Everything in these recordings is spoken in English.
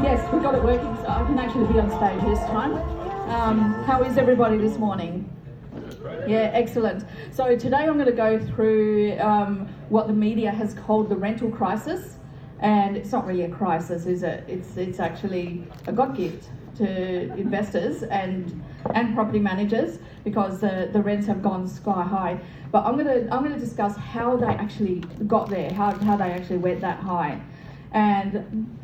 Yes, we've got it working, so I can actually be on stage this time. How is everybody this morning? Yeah, excellent. So today I'm going to go through what the media has called the rental crisis, and it's not really a crisis, is it? It's actually a God gift to investors and property managers, because the rents have gone sky high. But I'm going to discuss how they actually got there, how they actually went that high. And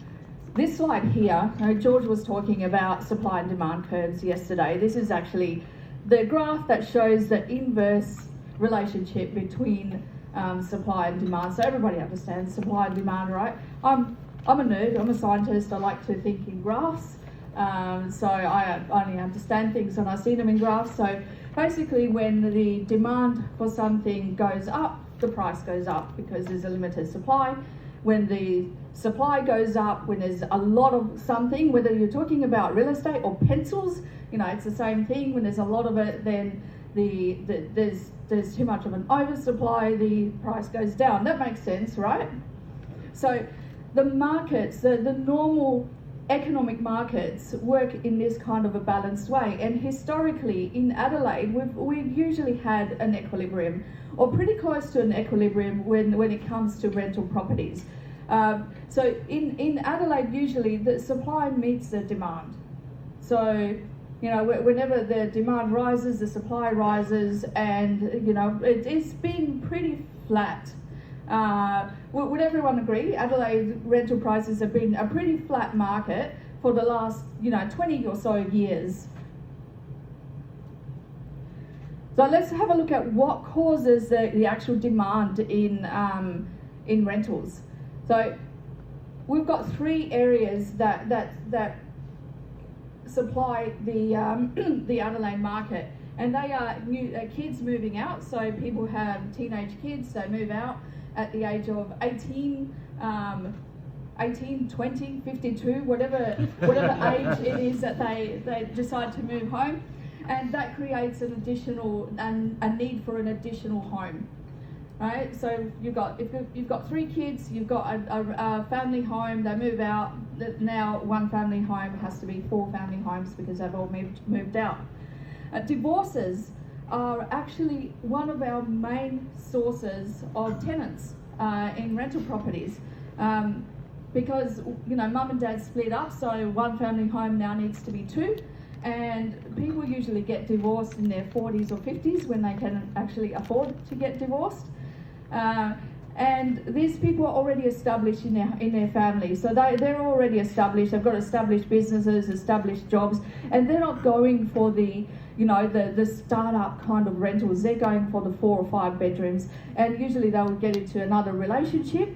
this slide here, George was talking about supply and demand curves yesterday. This is actually the graph that shows the inverse relationship between supply and demand. So everybody understands supply and demand, right? I'm a nerd, I'm a scientist, I like to think in graphs. So I only understand things when I see them in graphs. So basically when the demand for something goes up, the price goes up because there's a limited supply. When the supply goes up, when there's a lot of something, whether you're talking about real estate or pencils, it's the same thing. When there's a lot of it, then there's too much of an oversupply, the price goes down. That makes sense, right? So the markets, the normal economic markets work in this kind of a balanced way. And historically in Adelaide, we've usually had an equilibrium, or pretty close to an equilibrium when it comes to rental properties. So in Adelaide, usually the supply meets the demand. So, whenever the demand rises, the supply rises, and, it's been pretty flat. Would everyone agree? Adelaide rental prices have been a pretty flat market for the last, 20 or so years. So let's have a look at what causes the actual demand in rentals. So we've got three areas that supply the Adelaide market, and they are kids moving out. So people have teenage kids, they move out at the age of 18, 20, 52, whatever age it is that they decide to move home, and that creates an additional a need for an additional home. Right, so if you've got three kids, you've got a family home, they move out. Now one family home has to be 4 family homes because they've all moved out. Divorces are actually one of our main sources of tenants in rental properties, because mum and dad split up, so one family home now needs to be 2. And people usually get divorced in their 40s or 50s when they can actually afford to get divorced. And these people are already established in their families, so they're already established. They've got established businesses, established jobs, and they're not going for the startup kind of rentals. They're going for the 4 or 5 bedrooms, and usually they will get into another relationship.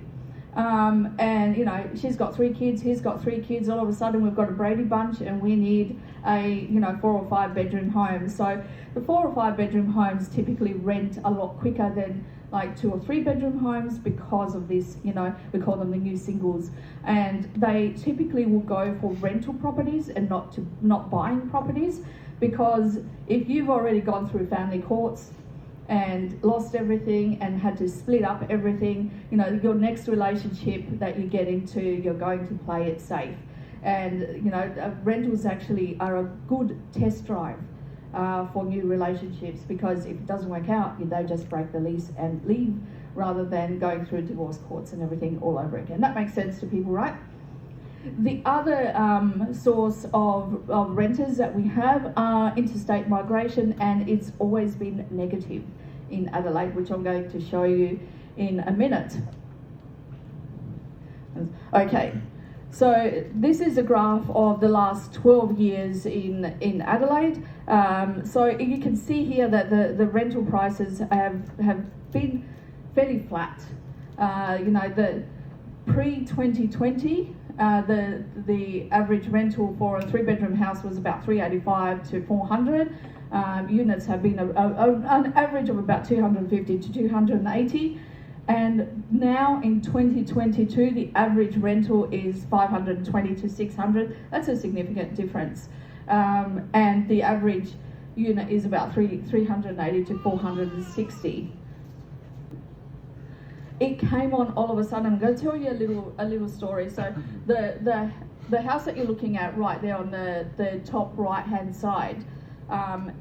And she's got 3 kids, he's got 3 kids. All of a sudden, we've got a Brady Bunch, and we need a 4 or 5 bedroom home. So the 4 or 5 bedroom homes typically rent a lot quicker than like 2 or 3 bedroom homes because of this. We call them the new singles, and they typically will go for rental properties and not buying properties, because if you've already gone through family courts and lost everything and had to split up everything, your next relationship that you get into, you're going to play it safe. And rentals actually are a good test drive for new relationships, because if it doesn't work out, they just break the lease and leave, rather than going through divorce courts and everything all over again. That makes sense to people, right? The other source of renters that we have are interstate migration, and it's always been negative in Adelaide, which I'm going to show you in a minute. Okay, so this is a graph of the last 12 years in Adelaide. So you can see here that the rental prices have been fairly flat. The pre-2020, the average rental for a 3-bedroom house was about $385 to $400. Units have been an average of about 250 to 280. And now in 2022, the average rental is 520 to 600. That's a significant difference. And the average unit is about 380 to 460. It came on all of a sudden. I'm going to tell you a little story. So the the house that you're looking at right there on the top right hand side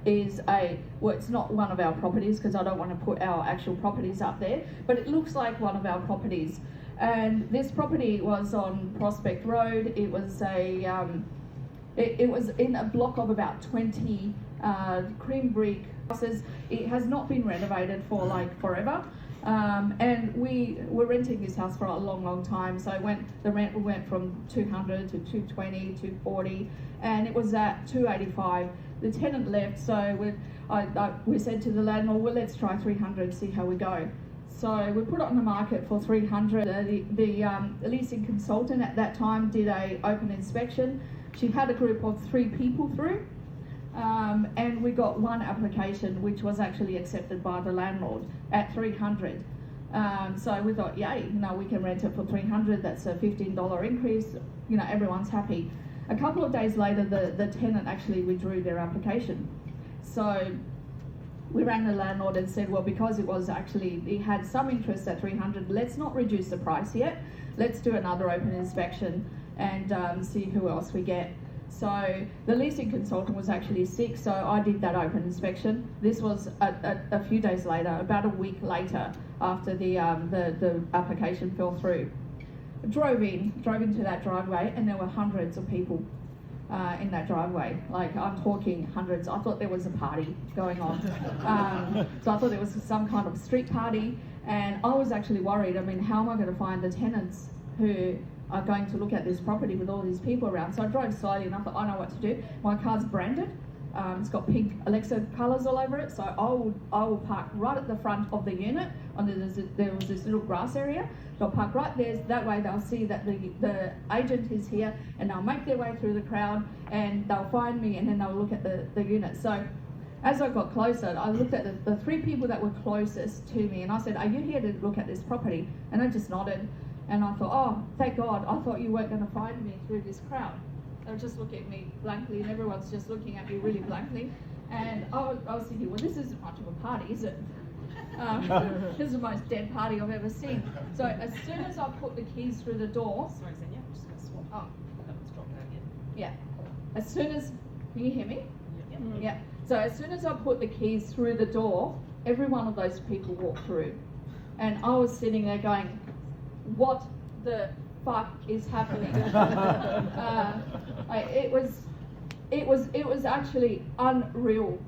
is it's not one of our properties because I don't want to put our actual properties up there, but it looks like one of our properties. And this property was on Prospect Road. It was it was in a block of about 20 cream brick houses. It has not been renovated for like forever. And we were renting this house for a long time. So the rent went from 200 to 220, 240, and it was at 285. The tenant left, so we said to the landlord, well, let's try 300, see how we go. So we put it on the market for 300. The leasing consultant at that time did a open inspection. She had a group of 3 people through, and we got one application which was actually accepted by the landlord at 300. So we thought, yay, we can rent it for 300. That's a $15 increase. Everyone's happy. A couple of days later, the tenant actually withdrew their application. So we rang the landlord and said, well, because it had some interest at 300, let's not reduce the price yet. Let's do another open inspection and see who else we get. So the leasing consultant was actually sick, so I did that open inspection. This was a few days later, about a week later, after the application fell through. Drove into that driveway, and there were hundreds of people in that driveway. Like, I'm talking hundreds. I thought there was a party going on. So I thought there was some kind of street party, and I was actually worried. How am I going to find the tenants who are going to look at this property with all these people around? So I drove slowly and I thought, I know what to do. My car's branded. It's got pink Alexa colours all over it, so I will park right at the front of the unit. There was this little grass area. They'll park right there. That way they'll see that the agent is here, and they'll make their way through the crowd, and they'll find me, and then they'll look at the unit. So as I got closer, I looked at the 3 people that were closest to me, and I said, are you here to look at this property? And they just nodded, and I thought, oh, thank God, I thought you weren't going to find me through this crowd. They were just looking at me blankly, and everyone's just looking at me really blankly. And I was thinking, well, this isn't much of a party, is it? This is the most dead party I've ever seen. So as soon as I put the keys through the door... Sorry, Xenia, I'm just going to swap. Oh, that one's dropped out again. Yeah. As soon as... Can you hear me? Yeah. Yeah. So as soon as I put the keys through the door, every one of those people walked through. And I was sitting there going, what the fuck is happening? It was actually unreal.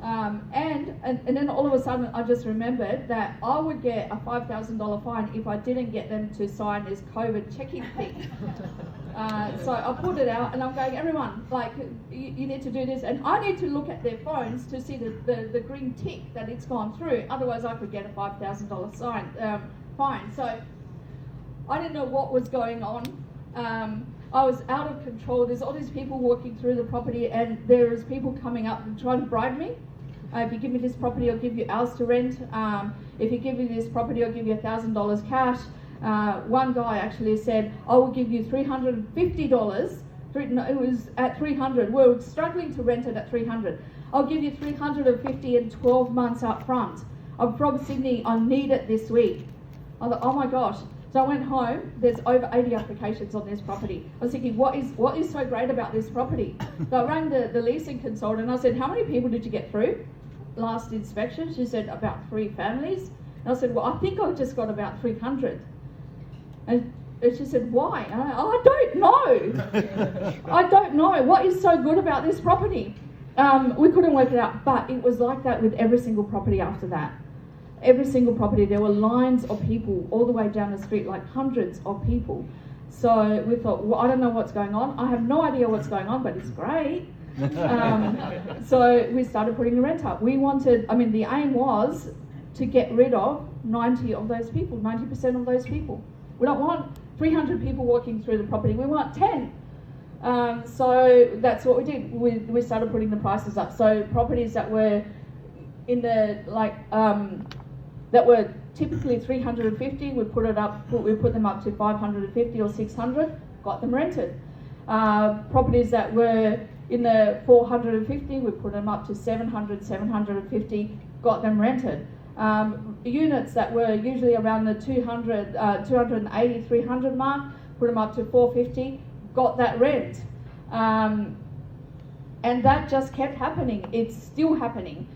And then all of a sudden I just remembered that I would get a $5,000 fine if I didn't get them to sign this COVID checking thing. So I put it out, and I'm going, everyone, like, you need to do this, and I need to look at their phones to see the green tick that it's gone through. Otherwise I could get a $5,000 fine. So I didn't know what was going on. I was out of control. There's all these people walking through the property, and there's people coming up and trying to bribe me. If you give me this property, I'll give you ours to rent. If you give me this property, I'll give you $1,000 cash. One guy actually said, I will give you $350. It was at 300. We were struggling to rent it at 300. I'll give you $350 in 12 months up front. I'm from Sydney. I need it this week. I thought, oh my gosh. So I went home. There's over 80 applications on this property. I was thinking, what is so great about this property? So I rang the leasing consultant. I said, how many people did you get through last inspection? She said, about 3 families. And I said, well, I think I just got about 300. And she said, why? And I don't know. I don't know. What is so good about this property? We couldn't work it out, but it was like that with every single property after that. Every single property, there were lines of people all the way down the street, like hundreds of people. So we thought, well, I don't know what's going on. I have no idea what's going on, but it's great. So we started putting the rent up. We wanted, the aim was to get rid of 90 of those people, 90% of those people. We don't want 300 people walking through the property. We want 10. So that's what we did. We started putting the prices up. So properties that were in the, that were typically 350, we put them up to 550 or 600, got them rented. Properties that were in the 450, we put them up to 700, 750, got them rented. Units that were usually around the 280, 300 mark, put them up to 450, got that rent. And that just kept happening. It's still happening.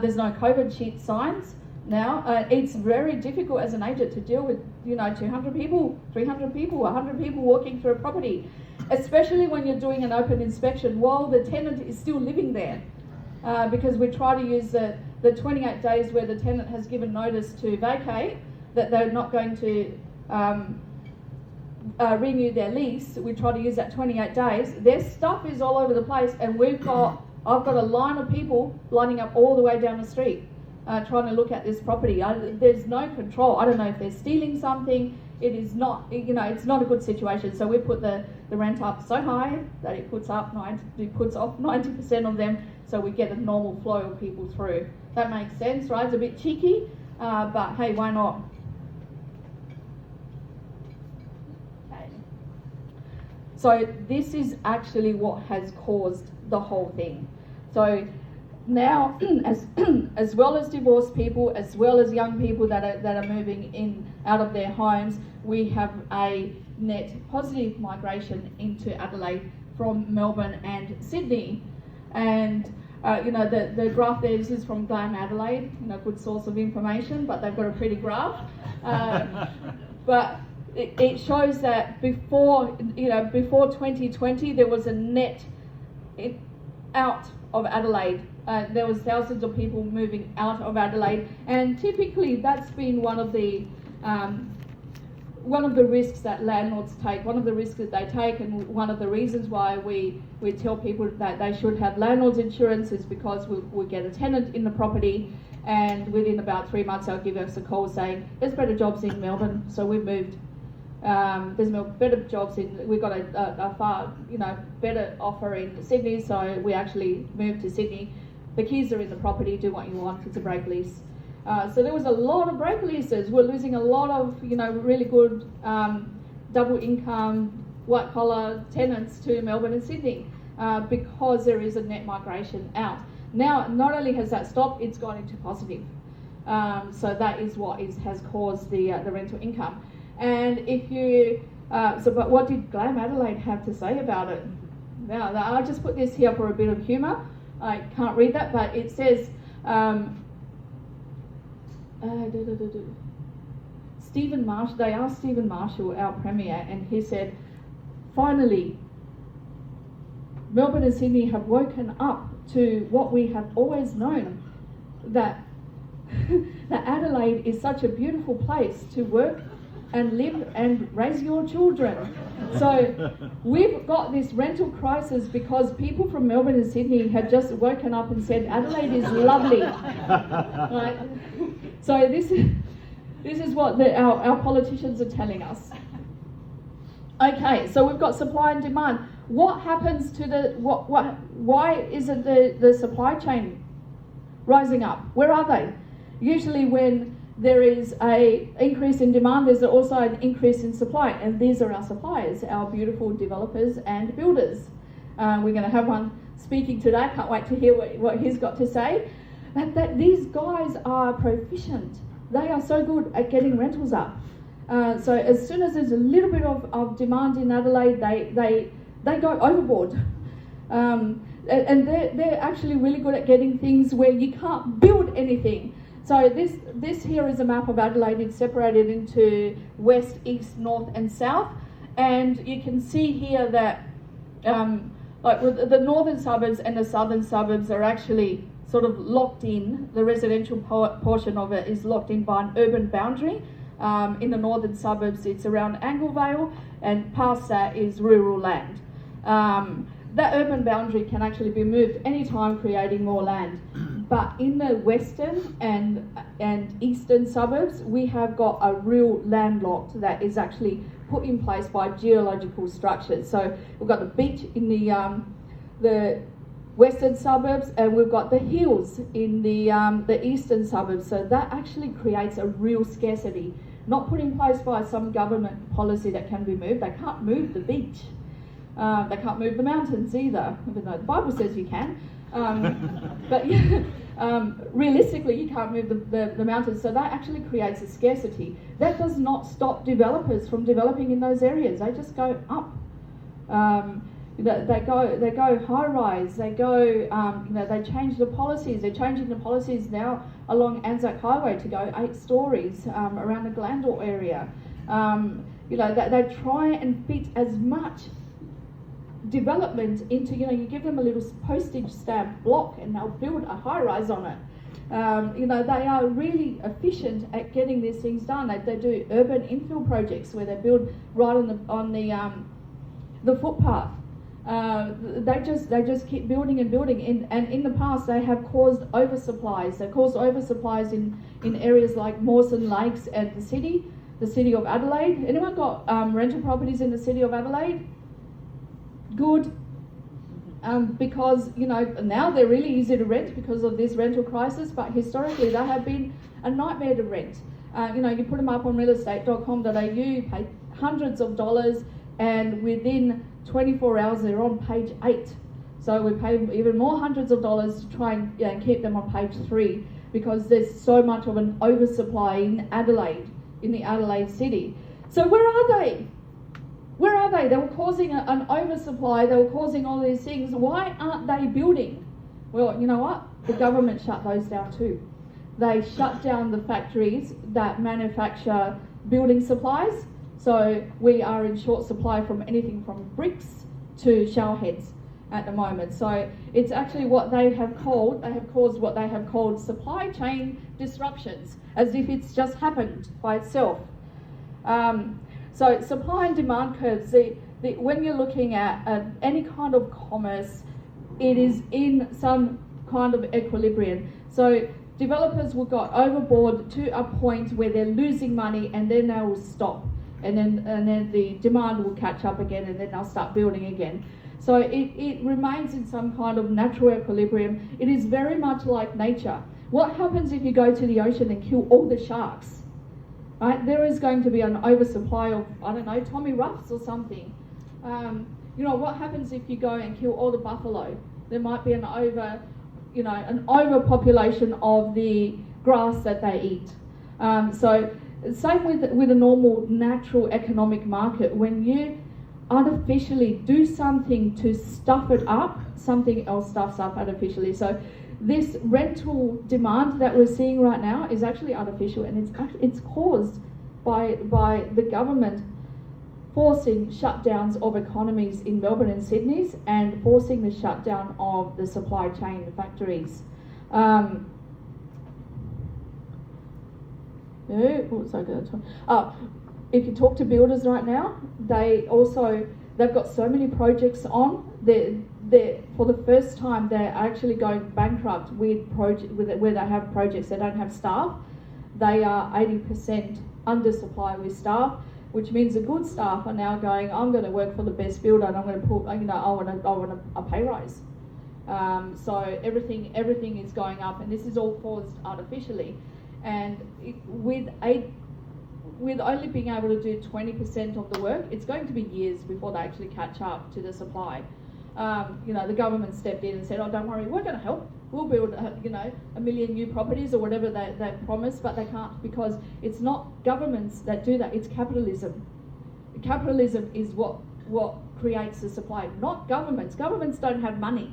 There's no COVID sheet signs now. It's very difficult as an agent to deal with, 200 people, 300 people, 100 people walking through a property, especially when you're doing an open inspection while the tenant is still living there. Because we try to use the 28 days where the tenant has given notice to vacate, that they're not going to renew their lease. We try to use that 28 days. Their stuff is all over the place, and I've got a line of people lining up all the way down the street trying to look at this property. There's no control. I don't know if they're stealing something. It is not, it's not a good situation. So we put the rent up so high that it puts off 90% of them, so we get a normal flow of people through. That makes sense, right? It's a bit cheeky, but hey, why not? Okay. So this is actually what has caused the whole thing. So now, as well as divorced people, as well as young people that are moving in out of their homes, we have a net positive migration into Adelaide from Melbourne and Sydney. And the graph there, this is from Glam Adelaide, good source of information, but they've got a pretty graph. But it shows that before 2020, there was a net out of Adelaide. There was thousands of people moving out of Adelaide, and typically that's been one of the risks that landlords take, one of the risks that they take, and one of the reasons why we tell people that they should have landlord's insurance is because we get a tenant in the property, and within about 3 months they'll give us a call saying there's better jobs in Melbourne, so we've moved. There's better jobs we've got a far better offer in Sydney, so we actually moved to Sydney. The keys are in the property, do what you want, it's a break lease. So there was a lot of break leases. We're losing a lot of really good double income, white collar tenants to Melbourne and Sydney because there is a net migration out. Now, not only has that stopped, it's gone into positive. So that is what has caused the rental income. And if you, but what did Glam Adelaide have to say about it? Now, I'll just put this here for a bit of humour. I can't read that, but it says, Stephen Marshall, they asked Stephen Marshall, our Premier, and he said, finally, Melbourne and Sydney have woken up to what we have always known, that Adelaide is such a beautiful place to work and live and raise your children. So we've got this rental crisis because people from Melbourne and Sydney had just woken up and said Adelaide is lovely. Right? So this is what our politicians are telling us. Okay, so we've got supply and demand. What happens to why isn't the supply chain rising up? Where are they? Usually when there is an increase in demand, there's also an increase in supply, and these are our suppliers, our beautiful developers and builders. We're going to have one speaking today. Can't wait to hear what he's got to say. That these guys are proficient. They are so good at getting rentals up. So as soon as there's a little bit of demand in Adelaide, they go overboard. And they're actually really good at getting things where you can't build anything. So this here is a map of Adelaide. It's separated into west, east, north and south. And you can see here that like with the northern suburbs and the southern suburbs are actually sort of locked in. The residential portion of it is locked in by an urban boundary. In the northern suburbs it's around Anglevale, and past that is rural land. That urban boundary can actually be moved anytime, creating more land. But in the western and eastern suburbs, we have got a real landlocked that is actually put in place by geological structures. So we've got the beach in the western suburbs, and we've got the hills in the eastern suburbs. So that actually creates a real scarcity, not put in place by some government policy that can be moved. They can't move the beach. They can't move the mountains either, even though the Bible says you can. But realistically, you can't move the mountains, so that actually creates a scarcity. That does not stop developers from developing in those areas. They just go up. They go high rise. They go. They change the policies. They're changing the policies now along Anzac Highway to go 8 stories around the Glandor area. They try and fit as much development into. You give them a little postage stamp block and they'll build a high rise on it. They are really efficient at getting these things done. They do urban infill projects where they build right on the footpath. They just keep building and building. And in the past, they have caused oversupplies. They caused oversupplies in areas like Mawson Lakes and the city of Adelaide. Anyone got rental properties in the city of Adelaide? Good. Because now they're really easy to rent because of this rental crisis, but historically they have been a nightmare to rent. You put them up on realestate.com.au, pay hundreds of dollars, and within 24 hours they're on page 8. So we pay even more hundreds of dollars to try and keep them on page 3 because there's so much of an oversupply in Adelaide, in the Adelaide city. So where are they? Where are they? They were causing an oversupply. They were causing all these things. Why aren't they building? Well, you know what? The government shut those down too. They shut down the factories that manufacture building supplies. So we are in short supply from anything from bricks to shower heads at the moment. So it's actually what they have caused what they have called supply chain disruptions, as if it's just happened by itself. So supply and demand curves, when you're looking at any kind of commerce, it is in some kind of equilibrium. So developers will go overboard to a point where they're losing money and then they will stop. And then the demand will catch up again and then they'll start building again. So it remains in some kind of natural equilibrium. It is very much like nature. What happens if you go to the ocean and kill all the sharks? Right, there is going to be an oversupply of, Tommy Ruffs or something. What happens if you go and kill all the buffalo? There might be an overpopulation of the grass that they eat. So same with a normal natural economic market. When you artificially do something to stuff it up, something else stuffs up artificially. So this rental demand that we're seeing right now is actually artificial, and it's caused by the government forcing shutdowns of economies in Melbourne and Sydney and forcing the shutdown of the supply chain factories. If you talk to builders right now, they've got so many projects on. They're for the first time they're actually going bankrupt where they have projects. They don't have staff. They are 80% undersupply with staff, which means the good staff are now going, I'm going to work for the best builder and I'm going to put, I want a pay rise. So everything is going up, and this is all caused artificially. And with only being able to do 20% of the work, it's going to be years before they actually catch up to the supply. The government stepped in and said, oh, don't worry, we're going to help. We'll build, 1 million new properties or whatever they've promised, but they can't because it's not governments that do that, it's capitalism. Capitalism is what creates the supply, not governments. Governments don't have money,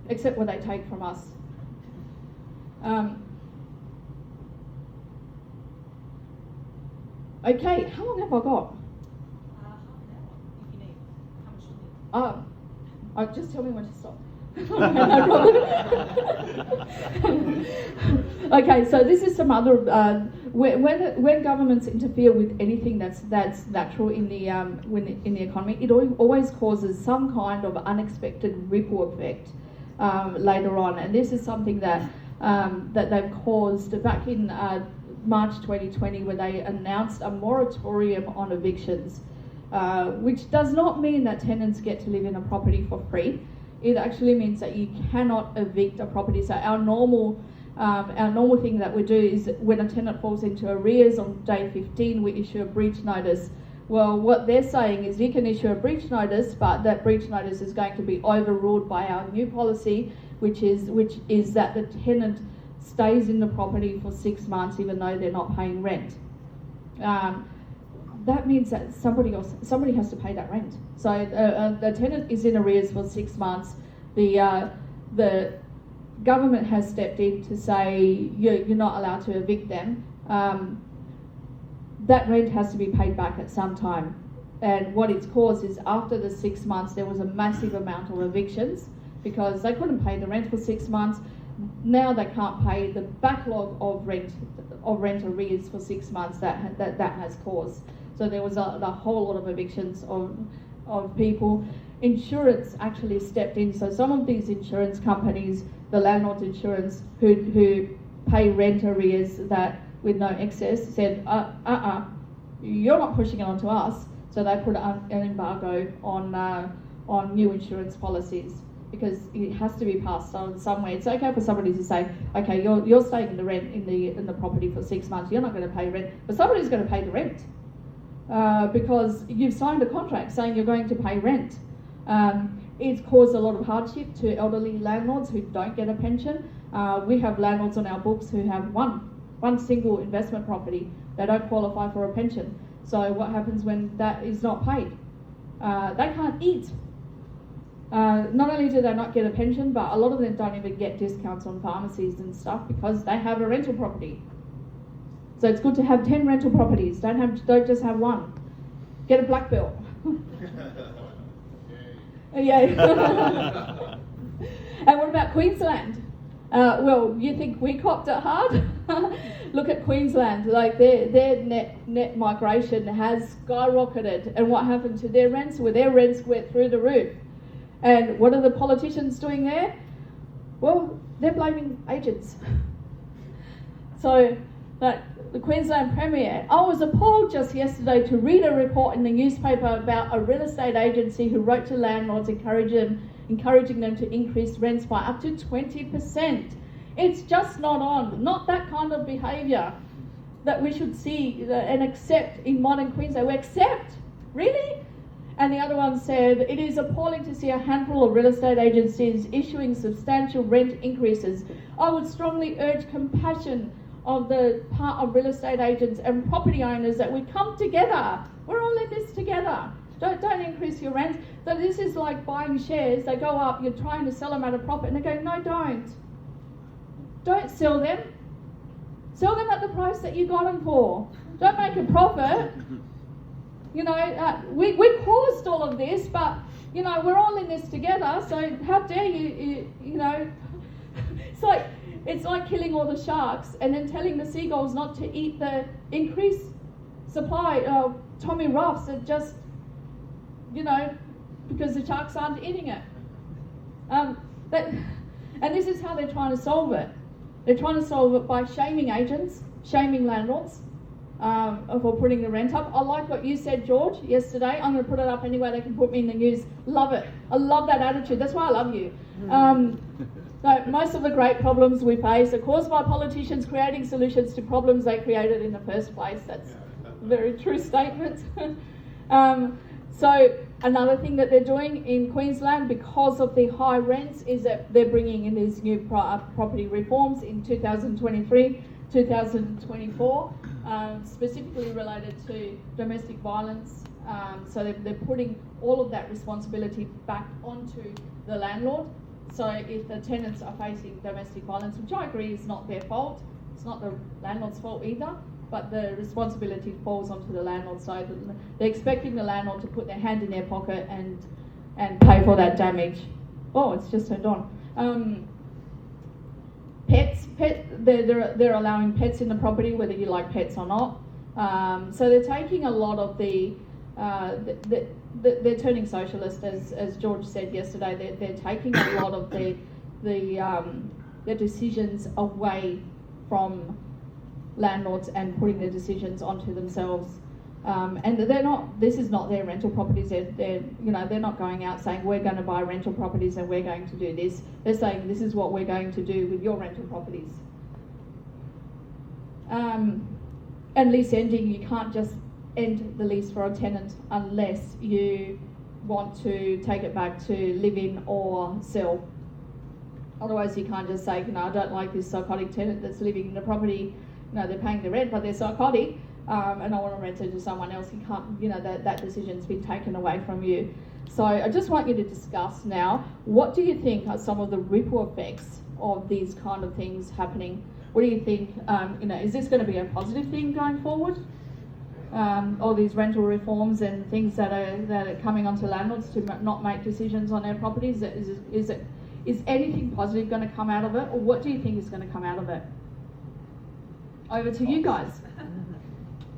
except what they take from us. Okay, how long have I got? Half an hour, if you need. How much do you need? Just tell me when to stop. Okay, so this is some other when governments interfere with anything that's natural in the economy, it always causes some kind of unexpected ripple effect later on, and this is something that they've caused back in March 2020, where they announced a moratorium on evictions, which does not mean that tenants get to live in a property for free. It actually means that you cannot evict a property. So our normal thing that we do is when a tenant falls into arrears on day 15, we issue a breach notice. Well, what they're saying is you can issue a breach notice, but that breach notice is going to be overruled by our new policy, which is that the tenant stays in the property for 6 months even though they're not paying rent. that means that somebody has to pay that rent. So the tenant is in arrears for 6 months. The government has stepped in to say you're not allowed to evict them. That rent has to be paid back at some time. And what it's caused is after the 6 months, there was a massive amount of evictions because they couldn't pay the rent for 6 months. Now they can't pay the backlog of rent arrears for 6 months that has caused. So there was a whole lot of evictions of people. Insurance actually stepped in. So some of these insurance companies, the landlord's insurance, who pay rent arrears that with no excess, said, you're not pushing it onto us. So they put an embargo on new insurance policies because it has to be passed on somewhere. It's okay for somebody to say, okay, you're staying in the rent in the property for 6 months. You're not going to pay rent, but somebody's going to pay the rent because you've signed a contract saying you're going to pay rent. It's caused a lot of hardship to elderly landlords who don't get a pension. We have landlords on our books who have one single investment property. They don't qualify for a pension. So what happens when that is not paid? They can't eat. Not only do they not get a pension, but a lot of them don't even get discounts on pharmacies and stuff because they have a rental property. So it's good to have 10 rental properties. Don't just have one. Get a black belt. Yeah. And what about Queensland? Well, you think we copped it hard? Look at Queensland. Like their net migration has skyrocketed, and what happened to their rents? Well, their rents went through the roof. And what are the politicians doing there? Well, they're blaming agents. So, the Queensland Premier, I was appalled just yesterday to read a report in the newspaper about a real estate agency who wrote to landlords encouraging them to increase rents by up to 20%. It's just not that kind of behaviour that we should see and accept in modern Queensland. We accept? Really? And the other one said, it is appalling to see a handful of real estate agencies issuing substantial rent increases. I would strongly urge compassion of the part of real estate agents and property owners that we come together. We're all in this together. Don't increase your rents. So this is like buying shares. They go up, you're trying to sell them at a profit, and they go, no, don't. Don't sell them. Sell them at the price that you got them for. Don't make a profit. You know, we caused all of this, but, you know, we're all in this together, so how dare you know. It's like killing all the sharks and then telling the seagulls not to eat the increased supply of Tommy Ruffs and just, you know, because the sharks aren't eating it. And this is how they're trying to solve it. They're trying to solve it by shaming agents, shaming landlords for putting the rent up. I like what you said, George, yesterday. I'm going to put it up anyway. They can put me in the news. Love it. I love that attitude. That's why I love you. No, most of the great problems we face are caused by politicians creating solutions to problems they created in the first place. That's a very true statement. So another thing that they're doing in Queensland because of the high rents is that they're bringing in these new property reforms in 2023, 2024, specifically related to domestic violence. So they're putting all of that responsibility back onto the landlord. So if the tenants are facing domestic violence, which I agree is not their fault, it's not the landlord's fault either, but the responsibility falls onto the landlord. So they're expecting the landlord to put their hand in their pocket and pay for that damage. Oh, it's just turned on. They're allowing pets in the property, whether you like pets or not. So they're taking a lot of they're turning socialist, as George said yesterday. They're taking a lot of their decisions away from landlords and putting their decisions onto themselves. And they're not. This is not their rental properties. They're not going out saying we're going to buy rental properties and we're going to do this. They're saying this is what we're going to do with your rental properties. And lease ending, you can't just end the lease for a tenant unless you want to take it back to live in or sell. Otherwise you can't just say, I don't like this psychotic tenant that's living in the property. They're paying the rent, but they're psychotic. and I want to rent it to someone else, you can't, you know, that decision's been taken away from you. So I just want you to discuss now, what do you think are some of the ripple effects of these kind of things happening? What do you think, you know, is this going to be a positive thing going forward? All these rental reforms and things that are coming onto landlords to not make decisions on their properties, is anything positive going to come out of it, or what do you think is going to come out of it? Over to you guys.